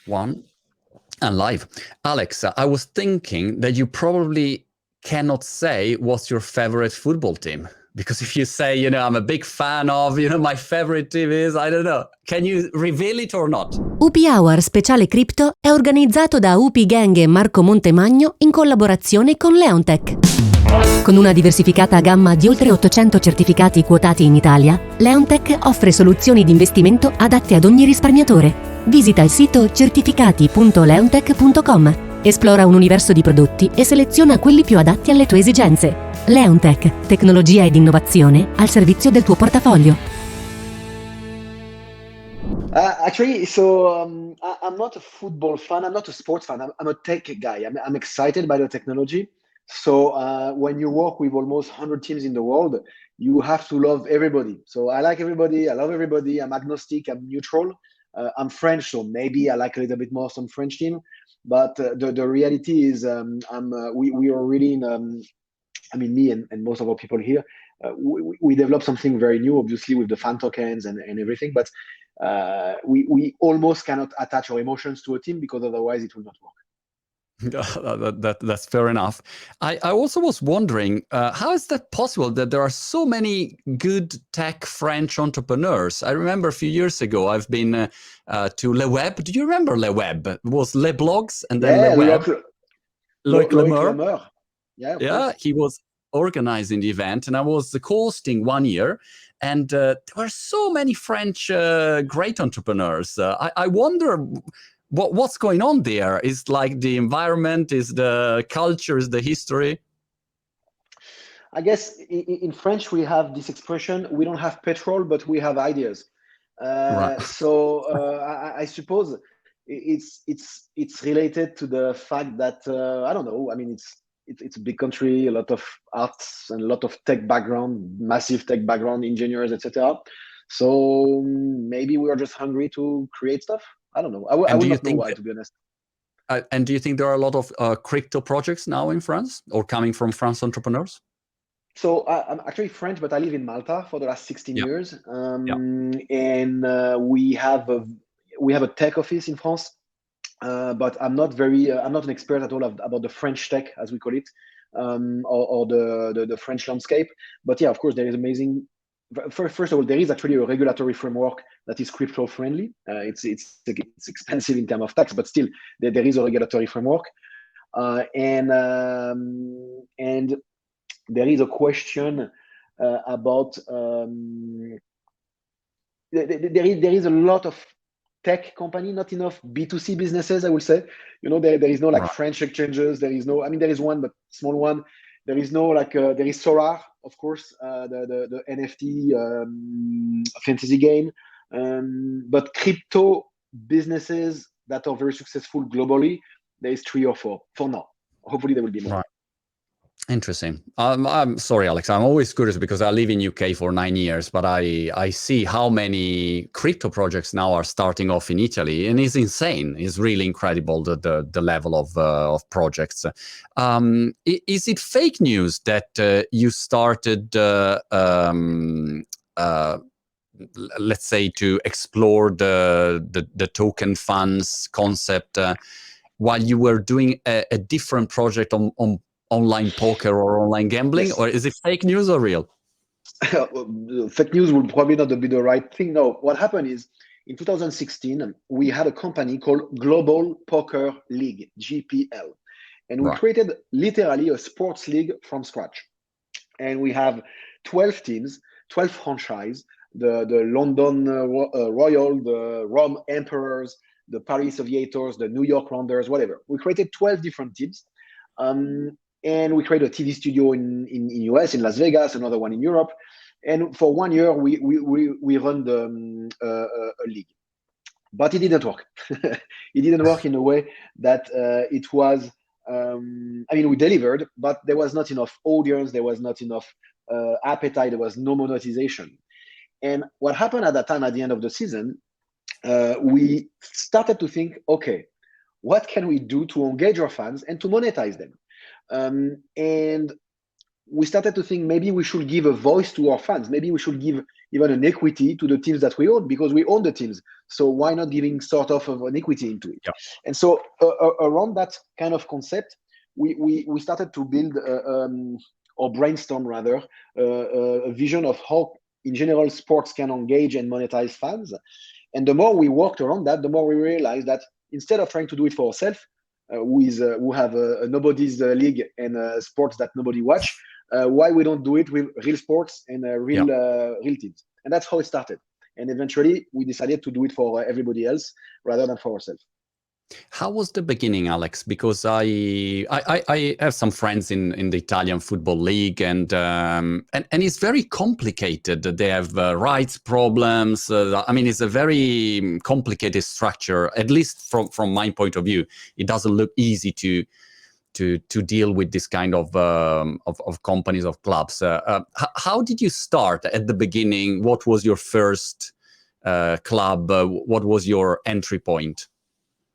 One and live. Alex, I was thinking that you probably cannot say what's your favorite football team. Because if you say, I'm a big fan of, my favorite team is, I don't know. Can you reveal it or not? UP Hour Speciale Crypto è organizzato da UP Gang e Marco Montemagno in collaborazione con Leontech. Con una diversificata gamma di oltre 800 certificati quotati in Italia, Leontech offre soluzioni di investimento adatte ad ogni risparmiatore. Visita il sito certificati.leontech.com, esplora un universo di prodotti e seleziona quelli più adatti alle tue esigenze. Leontech, tecnologia ed innovazione al servizio del tuo portafoglio. Actually, I'm not a football fan. I'm not a sports fan. I'm a tech guy. I'm excited by the technology. So when you work with almost 100 teams in the world, you have to love everybody. So I like everybody. I love everybody. I'm agnostic. I'm neutral. I'm French, so maybe I like a little bit more some French team. But the reality is, we are really in. Me and most of our people here, we developed something very new, obviously with the fan tokens and everything. But we almost cannot attach our emotions to a team because otherwise it will not work. That's fair enough. I also was wondering, how is that possible that there are so many good tech French entrepreneurs? I remember a few years ago, I've been to Le Web. Do you remember Le Web? It was Le Blogs and then Le Web. Loic Lemeur. Yeah, he was organizing the event and I was co-hosting one year. And there were so many French great entrepreneurs. I wonder what's going on there. Is like the environment, is the culture, is the history? I guess in French we have this expression: we don't have petrol, but we have ideas. Right. So I suppose it's related to the fact that I don't know. I mean, it's a big country, a lot of arts and a lot of tech background, massive tech background, engineers, etc. So maybe we are just hungry to create stuff. I don't know. I would not know why, to be honest. And do you think there are a lot of crypto projects now in France or coming from France entrepreneurs? So I'm actually French, but I live in Malta for the last 16 years. And we have a tech office in France. But I'm not an expert at all about the French tech, as we call it, or the French landscape. But yeah, of course, there is amazing. First of all, there is actually a regulatory framework that is crypto friendly. It's expensive in terms of tax, but still there is a regulatory framework. And there is a question about there is a lot of tech company, not enough B2C businesses, I would say. There is no French exchanges. There is no, there is one, but small one. There is no there is Solar, of course, the NFT fantasy game. But crypto businesses that are very successful globally, there is 3 or 4 for now. Hopefully there will be more. Right. Interesting. I'm sorry, Alex. I'm always curious because I live in UK for 9 years, but I see how many crypto projects now are starting off in Italy, and it's insane. It's really incredible the level of projects. Is it fake news that you started, let's say, to explore the token funds concept while you were doing a different project on online poker or online gambling? Yes. Or is it fake news or real? Fake news would probably not be the right thing. No, what happened is in 2016, we had a company called Global Poker League, GPL. And we created literally a sports league from scratch. And we have 12 teams, 12 franchises, the London Royal, the Rome Emperors, the Paris Aviators, the New York Rounders, whatever. We created 12 different teams. And we created a TV studio in US, in Las Vegas, another one in Europe. And for 1 year, we run a league. But it didn't work. It didn't work in a way that it was, we delivered, but there was not enough audience, there was not enough appetite, there was no monetization. And what happened at that time, at the end of the season, we started to think, okay, what can we do to engage our fans and to monetize them? And we started to think maybe we should give a voice to our fans. Maybe we should give even an equity to the teams that we own, because we own the teams. So why not giving sort of an equity into it? Yeah. And so around that kind of concept, we started to build or brainstorm rather a vision of how, in general, sports can engage and monetize fans. And the more we worked around that, the more we realized that instead of trying to do it for ourselves, who have a nobody's league and sports that nobody watch, why we don't do it with real sports and real teams. And that's how it started. And eventually we decided to do it for everybody else rather than for ourselves. How was the beginning, Alex? Because I have some friends in the Italian Football League, and it's very complicated. They have rights problems. I mean, it's a very complicated structure. At least from my point of view, it doesn't look easy to deal with this kind of companies, of clubs. How did you start at the beginning? What was your first club? What was your entry point?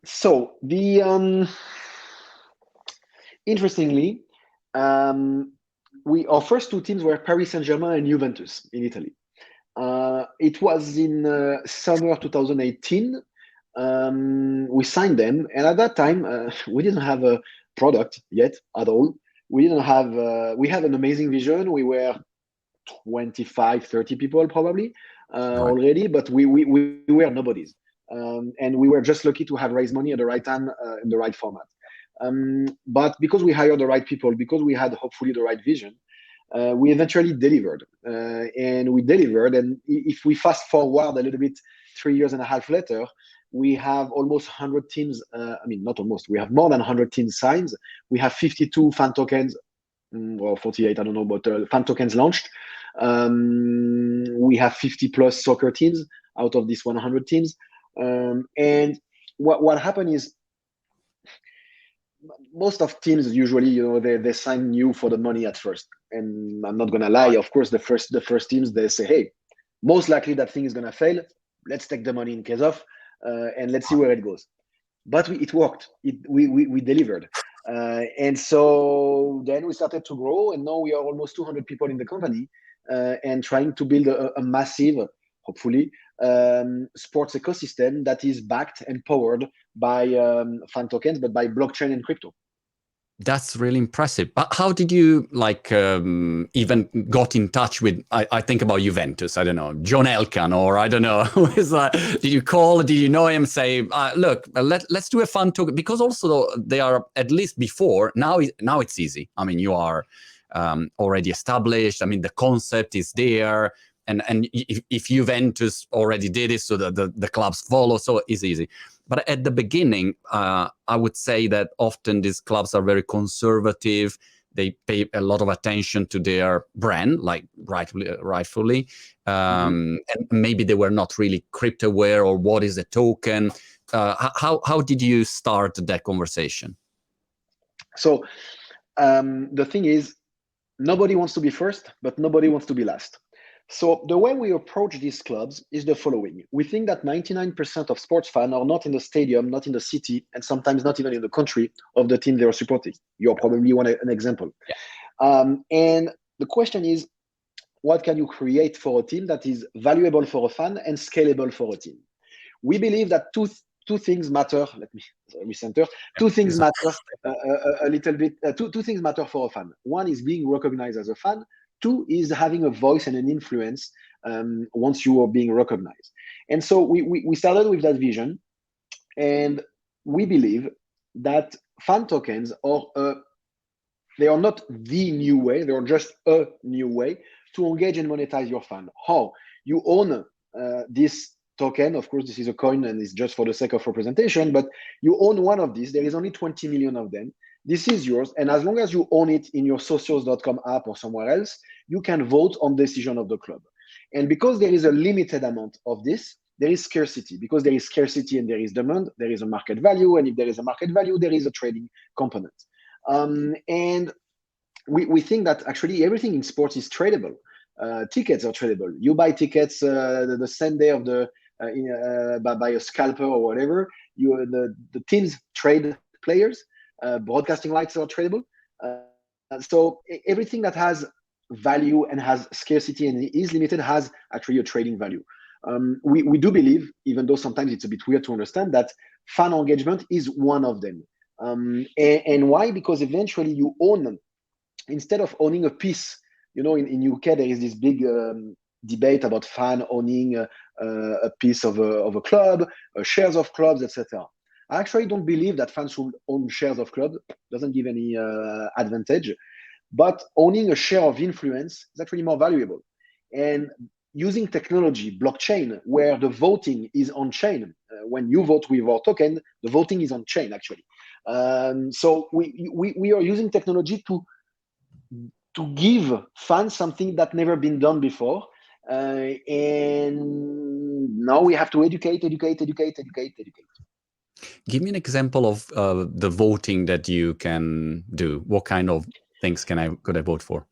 So interestingly, our first two teams were Paris Saint-Germain and Juventus in Italy. It was in summer 2018. We signed them, and at that time we didn't have a product yet at all. We didn't have. We had an amazing vision. We were 25, 30 people probably already, but we were nobodies. And we were just lucky to have raised money at the right time in the right format. But because we hired the right people, because we had hopefully the right vision, we eventually delivered. And we delivered. And if we fast forward a little bit, 3 years and a half later, we have almost 100 teams. Not almost. We have more than 100 teams signed. We have 52 fan tokens, or 48, I don't know, but fan tokens launched. We have 50 plus soccer teams out of these 100 teams. And what happened is, most of teams usually, they sign you for the money at first. And I'm not gonna lie, of course, the first teams, they say, hey, most likely that thing is gonna fail. Let's take the money in case of, and let's see where it goes. But it worked. We delivered. And so then we started to grow, and now we are almost 200 people in the company, and trying to build a massive, hopefully, sports ecosystem that is backed and powered by fan tokens, but by blockchain and crypto. That's really impressive. But how did you even got in touch with? I think about Juventus. I don't know, John Elkann, or I don't know. Did you call? Did you know him? Say, look, let's do a fan token, because also they are, at least before. Now it's easy. I mean, you are already established. I mean, the concept is there. And if Juventus already did it, so the clubs follow, so it's easy. But at the beginning, I would say that often these clubs are very conservative. They pay a lot of attention to their brand, like rightfully. And maybe they were not really crypto aware, or what is a token. How did you start that conversation? So the thing is, nobody wants to be first, but nobody wants to be last. So the way we approach these clubs is the following. We think that 99% of sports fans are not in the stadium, not in the city, and sometimes not even in the country of the team they are supporting. You're probably an example. Yeah. And the question is, what can you create for a team that is valuable for a fan and scalable for a team? We believe that two things matter. Let me recenter. Two things matter a little bit. Two things matter for a fan. One is being recognized as a fan. Two is having a voice and an influence once you are being recognized. And so we started with that vision, and we believe that fan tokens they are not the new way, they are just a new way to engage and monetize your fan. How? You own this token. Of course, this is a coin and it's just for the sake of representation, but you own one of these. There is only 20 million of them. This is yours, and as long as you own it in your socios.com app or somewhere else, you can vote on decision of the club. And because there is a limited amount of this, there is scarcity. Because there is scarcity and there is demand, there is a market value, and if there is a market value, there is a trading component. And we think that actually everything in sports is tradable. Tickets are tradable. You buy tickets the same day of by a scalper or whatever. The teams trade players. Broadcasting rights are tradable. So everything that has value and has scarcity and is limited has actually a trading value. We do believe, even though sometimes it's a bit weird to understand, that fan engagement is one of them. And why? Because eventually you own, instead of owning a piece, in UK there is this big debate about fan owning a piece of a club, shares of clubs, etc. I actually don't believe that fans should own shares of clubs. Doesn't give any advantage. But owning a share of influence is actually more valuable. And using technology, blockchain, where the voting is on chain, when you vote with our token, the voting is on chain actually. So we are using technology to give fans something that never been done before. And now we have to educate. Give me an example of the voting that you can do. What kind of things could I vote for?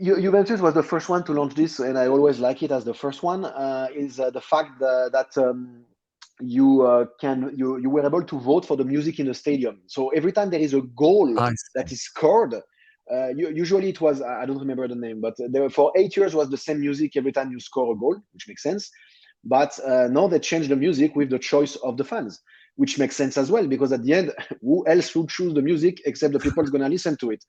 Juventus was the first one to launch this, and I always like it as the first one. Is the fact that you were able to vote for the music in the stadium. So every time there is a goal that is scored, usually it was, I don't remember the name, but for 8 years was the same music every time you score a goal, which makes sense. But now they changed the music with the choice of the fans, which makes sense as well, because at the end, who else would choose the music except the people who's going to listen to it?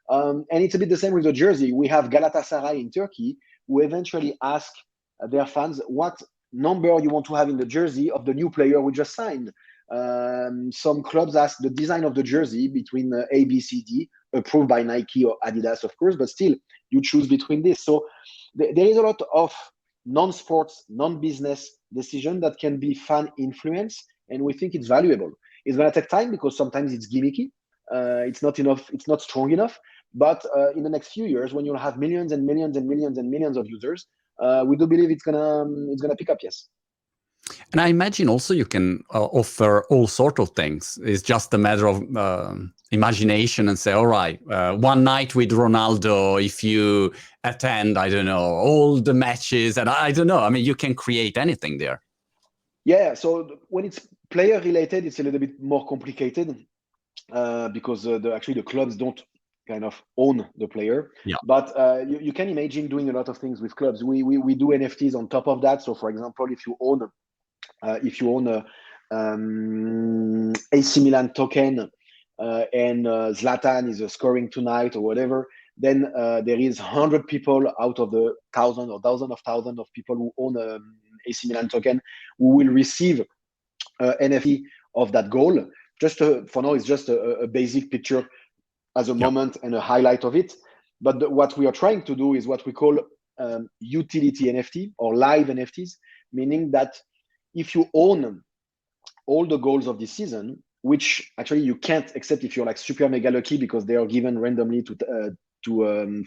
And it's a bit the same with the jersey. We have Galatasaray in Turkey, who eventually ask their fans what number you want to have in the jersey of the new player we just signed. Some clubs ask the design of the jersey between A, B, C, D, approved by Nike or Adidas, of course, but still you choose between this. So there is a lot of non-sports, non-business decision that can be fan influence, and we think it's valuable. It's going to take time because sometimes it's gimmicky. It's not enough. It's not strong enough. But in the next few years, when you'll have millions and millions and millions and millions of users, we do believe it's gonna pick up. Yes. And I imagine also you can offer all sorts of things. It's just a matter of imagination and say, all right, one night with Ronaldo, if you attend, I don't know, all the matches, and I don't know. I mean, you can create anything there. Yeah. So when it's player related, it's a little bit more complicated because the clubs don't kind of own the player. Yeah. But you can imagine doing a lot of things with clubs. We do NFTs on top of that. So for example, if you own a AC Milan token and Zlatan is scoring tonight or whatever, then there is 100 people out of the thousand or thousands of thousands of people who own AC Milan token who will receive NFT of that goal. Just for now, it's just a basic picture as a moment and a highlight of it. But what we are trying to do is what we call utility NFT or live NFTs, meaning that if you own all the goals of this season, which actually you can't except if you're like super mega lucky because they are given randomly to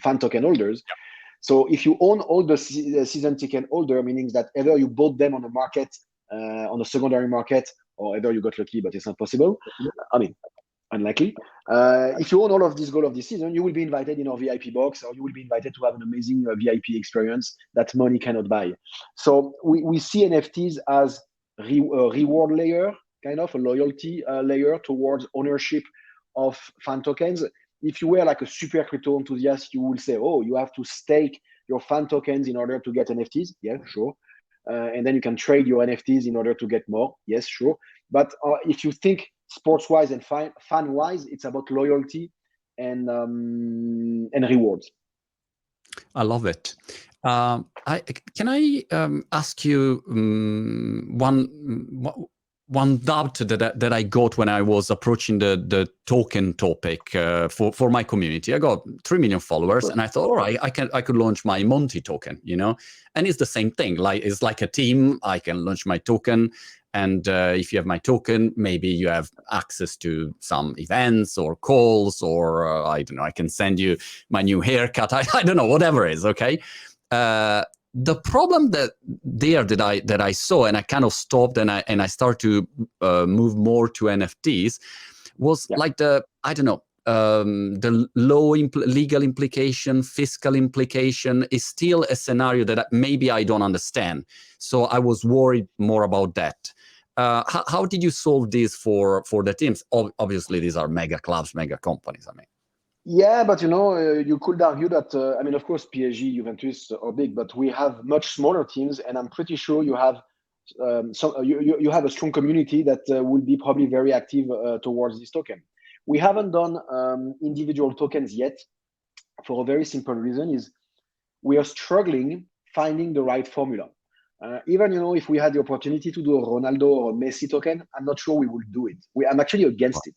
fan token holders. Yeah. So if you own all the season ticket holder, meaning that either you bought them on the market, on the secondary market, or either you got lucky, but it's not possible. I mean, unlikely. If you own all of these goals of this season, you will be invited in our VIP box, or you will be invited to have an amazing VIP experience that money cannot buy. So we see NFTs as a reward layer, kind of a loyalty layer towards ownership of fan tokens. If you were like a super crypto enthusiast, you will say, oh, you have to stake your fan tokens in order to get NFTs. Yeah, sure. And then you can trade your NFTs in order to get more. Yes, sure. But if you think sports-wise and fan-wise, it's about loyalty and rewards. I love it. Can I ask you one doubt that I got when I was approaching the token topic for my community? I got 3 million followers, and I thought, all right, I could launch my Monty token, and it's the same thing. Like it's like a team. I can launch my token, and if you have my token, maybe you have access to some events or calls, or I don't know. I can send you my new haircut. I don't know, whatever it is. Okay. The problem that I saw, and I kind of stopped, and I started to move more to NFTs, was like the legal implication, fiscal implication is still a scenario that maybe I don't understand. So I was worried more about that. How did you solve this for the teams? Obviously, these are mega clubs, mega companies. I mean. Yeah, but you could argue that I mean, of course, PSG, Juventus are big, but we have much smaller teams, and I'm pretty sure you have you have a strong community that will be probably very active towards this token. We haven't done individual tokens yet for a very simple reason: is we are struggling finding the right formula. Even if we had the opportunity to do a Ronaldo or a Messi token, I'm not sure we would do it. I'm actually against it.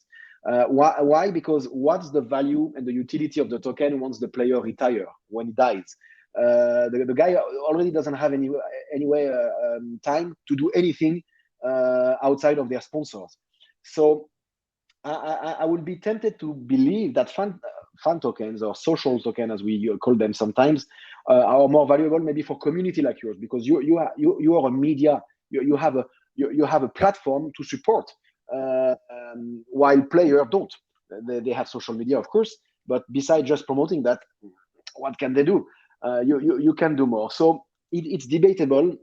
Why? Because what's the value and the utility of the token once the player retires, when he dies? The guy already doesn't have any time to do anything outside of their sponsors. So I would be tempted to believe that fan tokens or social token, as we call them sometimes, are more valuable maybe for community like yours, because you are a media, you have a platform to support, while players don't. They have social media, of course, but besides just promoting that, what can they do? You can do more. So it's debatable.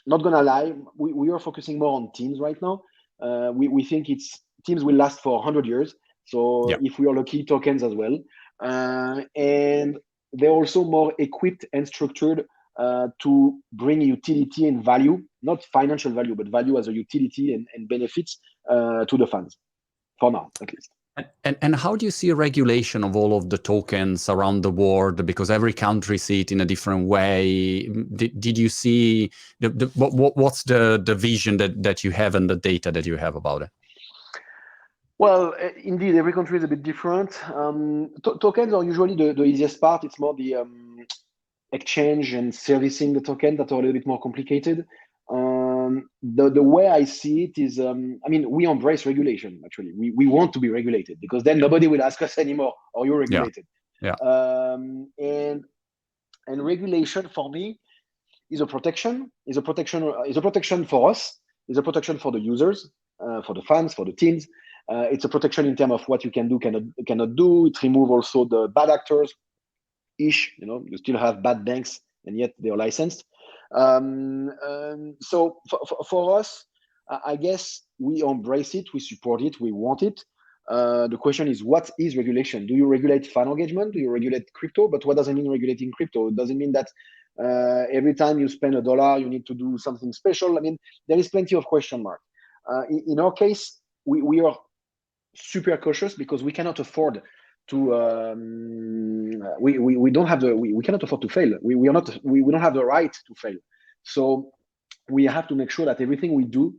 Not gonna lie, we are focusing more on teams right now. We think teams will last for 100 years. So Yeah. if we are lucky, tokens as well. And they're also more equipped and structured to bring utility and value, not financial value, but value as a utility and benefits to the fans, for now, at least. And how do you see a regulation of all of the tokens around the world? Because every country see it in a different way. Did you see what's the vision that you have and the data that you have about it? Well, indeed, every country is a bit different. Tokens are usually the easiest part. It's more the exchange and servicing the token that are a little bit more complicated. The way I see it is, I mean, we embrace regulation. Actually, we want to be regulated, because then nobody will ask us anymore, "Are you regulated?" Yeah. And regulation for me is a protection. Is a protection for us. Is a protection for the users, for the fans, for the teams. It's a protection in terms of what you can do, cannot do. It removes also the bad actors. You still have bad banks, and yet they are licensed. So for us, I guess we embrace it, we support it, we want it. The question is, what is regulation? Do you regulate fan engagement? Do you regulate crypto? But what does it mean regulating crypto? Does it mean that every time you spend $1, you need to do something special? I mean, there is plenty of question mark. In our case, we are super cautious, because we cannot afford to we don't have we cannot afford to fail. We don't have the right to fail. So we have to make sure that everything we do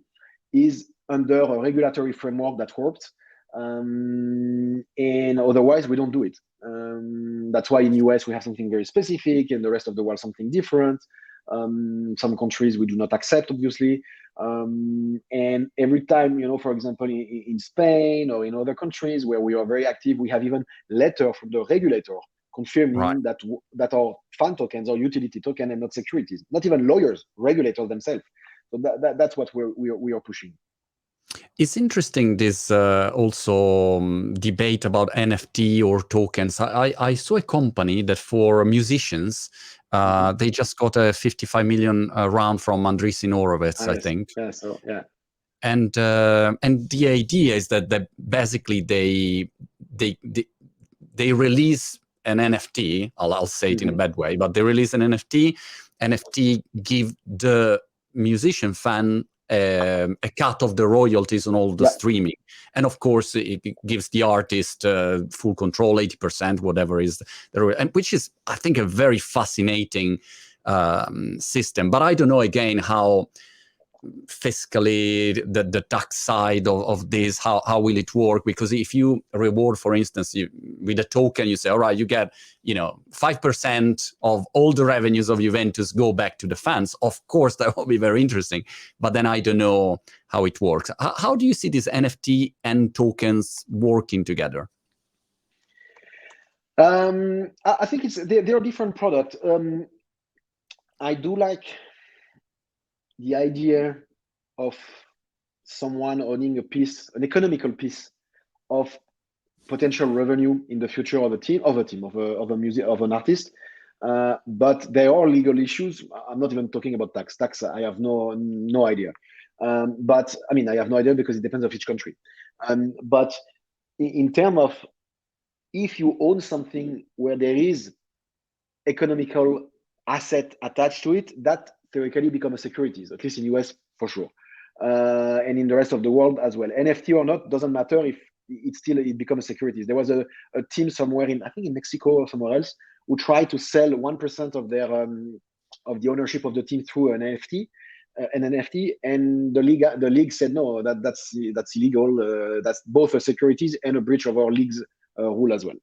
is under a regulatory framework that works, and otherwise we don't do it. That's why in US we have something very specific, and the rest of the world something different. Some countries we do not accept, obviously. And every time, for example, in Spain or in other countries where we are very active, we have even letter from the regulator confirming that our fan tokens are utility token and not securities. Not even lawyers, regulators themselves. So that's what we are pushing. It's interesting, this also debate about NFT or tokens. I saw a company that for musicians, they just got a 55 million round from Andreessen Horowitz, I think. Yeah, so yeah. And the idea is that basically they release an NFT. I'll say it in a bad way, but they release an NFT. NFT give the musician fan a cut of the royalties on all the streaming, and of course it gives the artist full control, 80%, whatever is there, and which is, I think, a very fascinating system. But I don't know again how fiscally the tax side of this, how will it work? Because if you reward, for instance, with a token, you say, all right, you get 5% of all the revenues of Juventus go back to the fans. Of course, that will be very interesting, but then I don't know how it works. How do you see this NFT and tokens working together? I think they're different products. I do like the idea of someone owning an economical piece of potential revenue in the future of an artist. But there are legal issues. I'm not even talking about tax. I have no idea. But I mean, I have no idea because it depends on each country. But in terms of if you own something where there is economical asset attached to it, that theoretically becomes a securities, at least in US for sure, and in the rest of the world as well. NFT or not, doesn't matter if it becomes securities. There was a team somewhere I think in Mexico or somewhere else, who tried to sell 1% of their of the ownership of the team through an NFT. And the league said no, that's illegal. That's both a securities and a breach of our league's rule as well.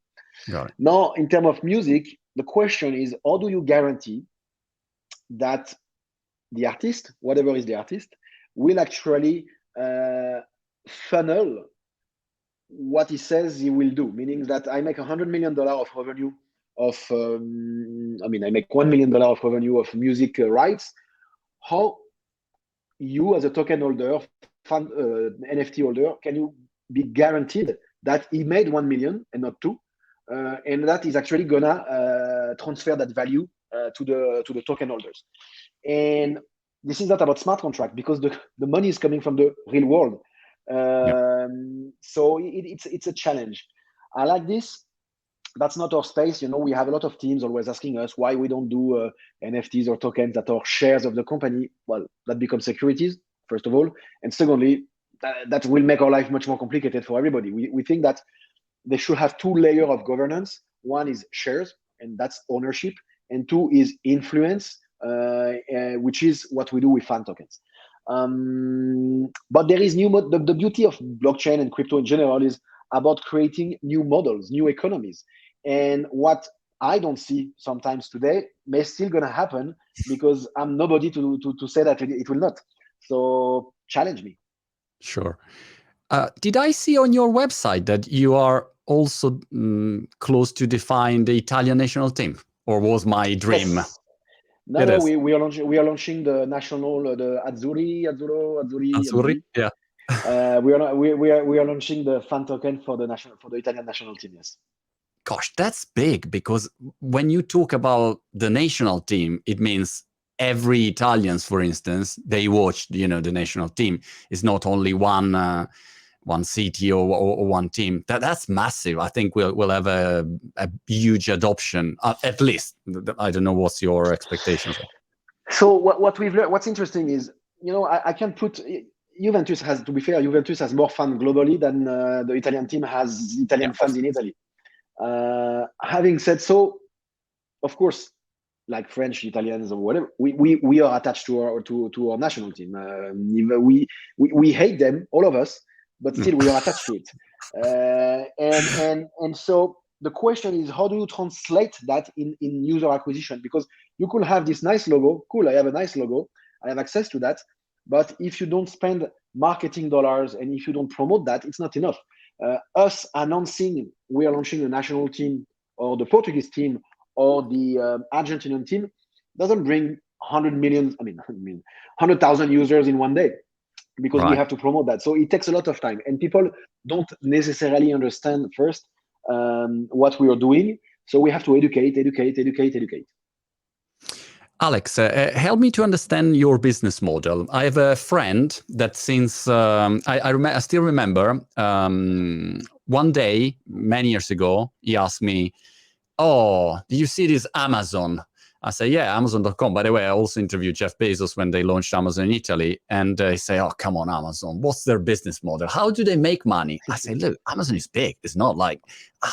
Got it. Now, in terms of music, the question is, how do you guarantee that the artist, whatever is the artist, will actually funnel what he says he will do? Meaning that I make $100 million of revenue of, I make $1 million of revenue of music rights. How you, as a token holder, NFT holder, can you be guaranteed that he made 1 million and not 2, and that is actually gonna transfer that value to the token holders? And this is not about smart contract, because the money is coming from the real world. So it's a challenge. I like this. That's not our space. We have a lot of teams always asking us why we don't do NFTs or tokens that are shares of the company. Well, that becomes securities, first of all. And secondly, that will make our life much more complicated for everybody. We think that they should have 2 layers of governance. One is shares, and that's ownership. And 2 is influence, which is what we do with fan tokens. But there is the beauty of blockchain and crypto in general is about creating new models, new economies. And what I don't see sometimes today may still gonna happen, because I'm nobody to say that it will not. So challenge me. Sure. Did I see on your website that you are also close to define the Italian national team, or was my dream? Yes. No, we are launching the national, the Azzurri. Yeah. We are launching the fan token for the Italian national team. Yes. Gosh, that's big, because when you talk about the national team, it means every Italians, for instance, they watch, the national team. It's not only one city or one team. That's massive. I think we'll have a huge adoption, at least. I don't know what's your expectations. So what we've learned, what's interesting is, I can put Juventus has, to be fair, Juventus has more fans globally than the Italian team has Italian fans in Italy. Having said so, of course, like French, Italians, or whatever, we are attached to our national team. We hate them, all of us, but still we are attached to it. And so the question is, how do you translate that in user acquisition? Because you could have this nice logo. Cool, I have a nice logo. I have access to that. But if you don't spend marketing dollars and if you don't promote that, it's not enough. Us announcing we are launching the national team or the Portuguese team or the Argentinian team doesn't bring 100,000 users in one day, because we have to promote that. So it takes a lot of time, and people don't necessarily understand first what we are doing. So we have to educate. Alex, help me to understand your business model. I have a friend that since I still remember one day many years ago, he asked me, "Oh, do you see this Amazon?" I say, "Yeah, Amazon.com." By the way, I also interviewed Jeff Bezos when they launched Amazon in Italy, and they say, "Oh, come on, Amazon. What's their business model? How do they make money?" I say, "Look, Amazon is big. It's not like,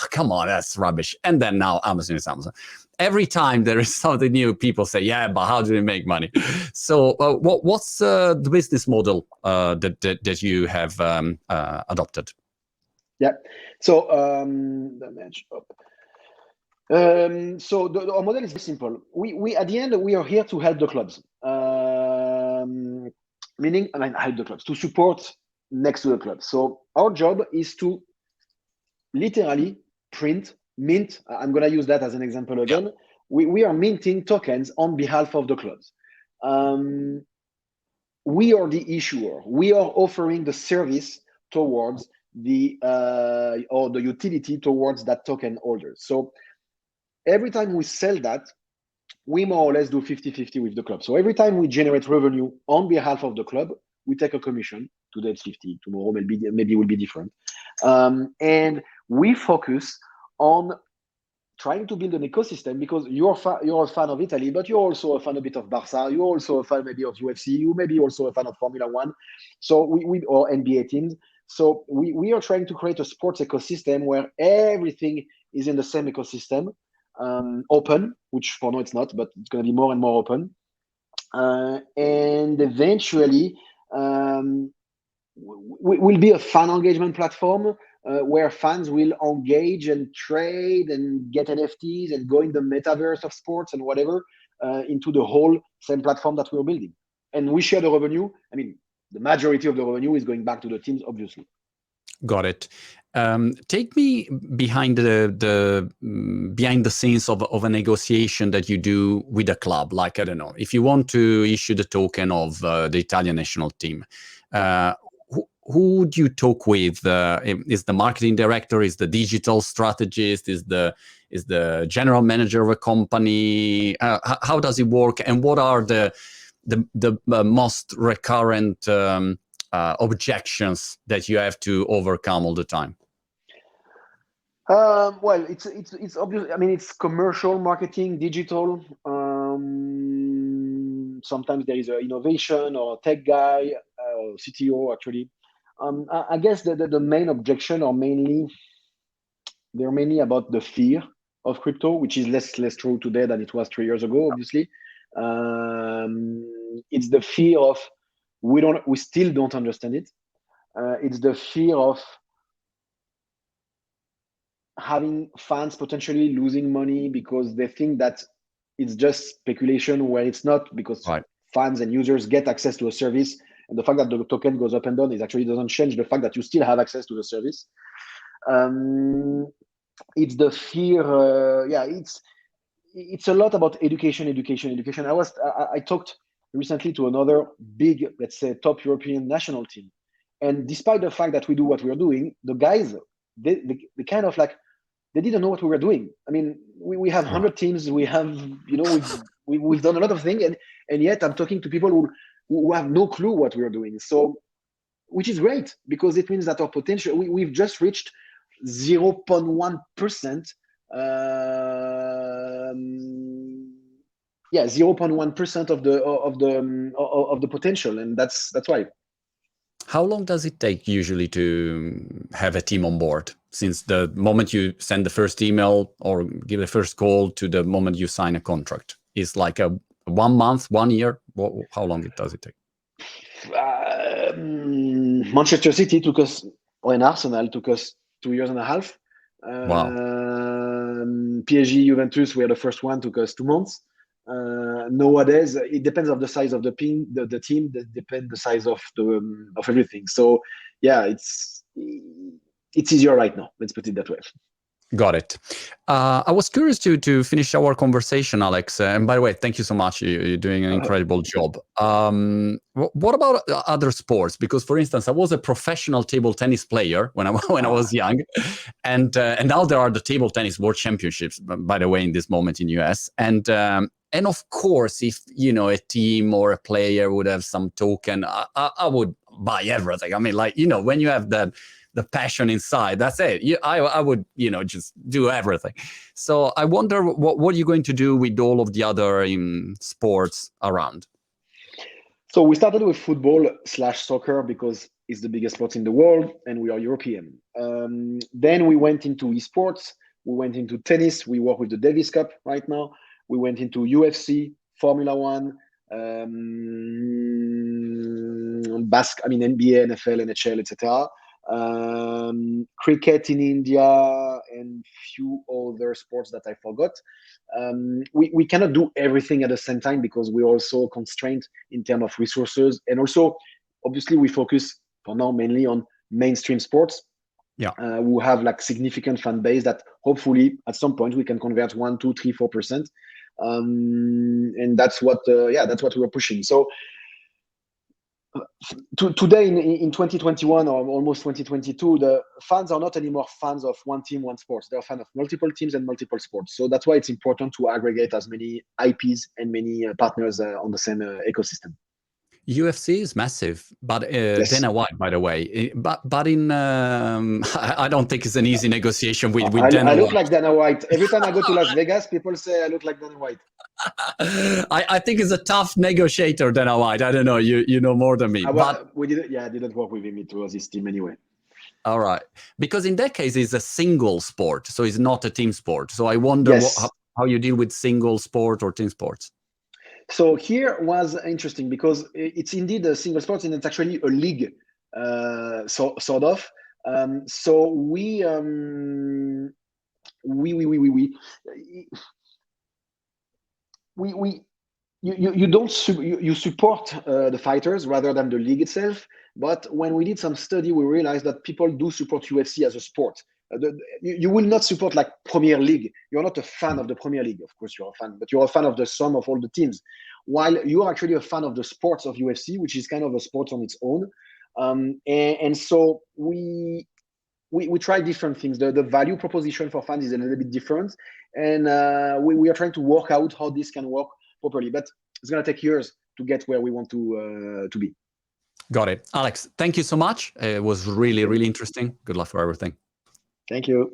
come on, that's rubbish." And then now Amazon is Amazon. Every time there is something new, people say, "Yeah, but how do they make money?" So, what's the business model that you have adopted? Yeah. So so our model is very simple. We at the end, we are here to help the clubs. Meaning, help the clubs, to support next to the clubs. So our job is to literally mint. I'm going to use that as an example again. Yeah. We are minting tokens on behalf of the clubs. We are the issuer. We are offering the service towards the or the utility towards that token holder. So every time we sell that, we more or less do 50-50 with the club. So every time we generate revenue on behalf of the club, we take a commission. Today it's 50, tomorrow maybe it will be different. And we focus on trying to build an ecosystem, because you're a fan of Italy, but you're also a fan a bit of Barca. You're also a fan maybe of UFC. You may be also a fan of Formula One. So we or NBA teams. So we are trying to create a sports ecosystem where everything is in the same ecosystem, open, which for now it's not, but it's going to be more and more open. And eventually, will be a fan engagement platform where fans will engage and trade and get NFTs and go in the metaverse of sports and whatever into the whole same platform that we're building. And we share the revenue. I mean, the majority of the revenue is going back to the teams, obviously. Got it. Take me behind the scenes of a negotiation that you do with a club. Like, I don't know, if you want to issue the token of the Italian national team, who do you talk with? Is the marketing director? Is the digital strategist? Is the general manager of a company? How does it work? And what are the most recurrent objections that you have to overcome all the time? Well, it's obvious. I mean, it's commercial marketing, digital. Sometimes there is an innovation or a tech guy or CTO actually. I guess the main objection they're mainly about the fear of crypto, which is less true today than it was 3 years ago, obviously. It's the fear of we still don't understand it. It's the fear of having fans potentially losing money because they think that it's just speculation, where it's not, because fans and users get access to a service, and the fact that the token goes up and down actually doesn't change the fact that you still have access to the service. It's the fear. It's a lot about education. I talked recently to another big, let's say, top European national team, and despite the fact that we do what we're doing, the guys, they kind of like, they didn't know what we were doing. I mean, we have 100 teams. We have, we've done a lot of things, and yet I'm talking to people who have no clue what we're doing. So, which is great, because it means that our potential, we've just reached 0.1%. 0.1% of the potential, and that's why. How long does it take usually to have a team on board? Since the moment you send the first email or give the first call to the moment you sign a contract, is like a 1 month, 1 year? How long does it take? Manchester City took us, and Arsenal took us 2.5 years. Wow. PSG, Juventus were the first one, took us 2 months. Nowadays, it depends on the size of the team. The team that depends the size of everything. So, yeah, it's easier right now. Let's put it that way. Got it. I was curious to finish our conversation, Alex. And by the way, thank you so much. You're doing an incredible job. What about other sports? Because, for instance, I was a professional table tennis player when I was young, and now there are the table tennis world championships. By the way, in this moment in US, and of course, if a team or a player would have some token, I would buy everything. I mean, like, when you have the passion inside, that's it. I would, just do everything. So I wonder what you're going to do with all of the other sports around. So we started with football/soccer because it's the biggest sport in the world and we are European. Then we went into esports. We went into tennis. We work with the Davis Cup right now. We went into UFC, Formula One, NBA, NFL, NHL, etc. Cricket in India, and few other sports that I forgot. We cannot do everything at the same time because we're also constrained in terms of resources, and also obviously we focus for now mainly on mainstream sports. Who have like significant fan base that hopefully at some point we can convert 1, 2, 3, 4%, and that's what we were pushing. So today in 2021 or almost 2022, the fans are not anymore fans of one team, one sport. They're fans of multiple teams and multiple sports. So that's why it's important to aggregate as many IPs and many partners on the same ecosystem. UFC is massive, but Yes. Dana White, by the way. But in I don't think it's an easy negotiation with Dana I look White. like Dana White. Every time I go to Las Vegas, people say I look like Dana White. I think it's a tough negotiator, Dana White. I don't know. You know more than me. But we didn't. Yeah, I didn't work with him. It was his team anyway. all right, because in that case, it's a single sport, so it's not a team sport. So I wonder how you deal with single sport or team sports. So here was interesting because it's indeed a single sport and it's actually a league, sort of. So we you don't you support the fighters rather than the league itself. But when we did some study, we realized that people do support UFC as a sport. You will not support like Premier League. You're not a fan of the Premier League. Of course, you're a fan, but you're a fan of the sum of all the teams. While you are actually a fan of the sports of UFC, which is kind of a sport on its own. And so we try different things. The value proposition for fans is a little bit different. And we are trying to work out how this can work properly. But it's going to take years to get where we want to be. Got it. Alex, thank you so much. It was really, really interesting. Good luck for everything. Thank you.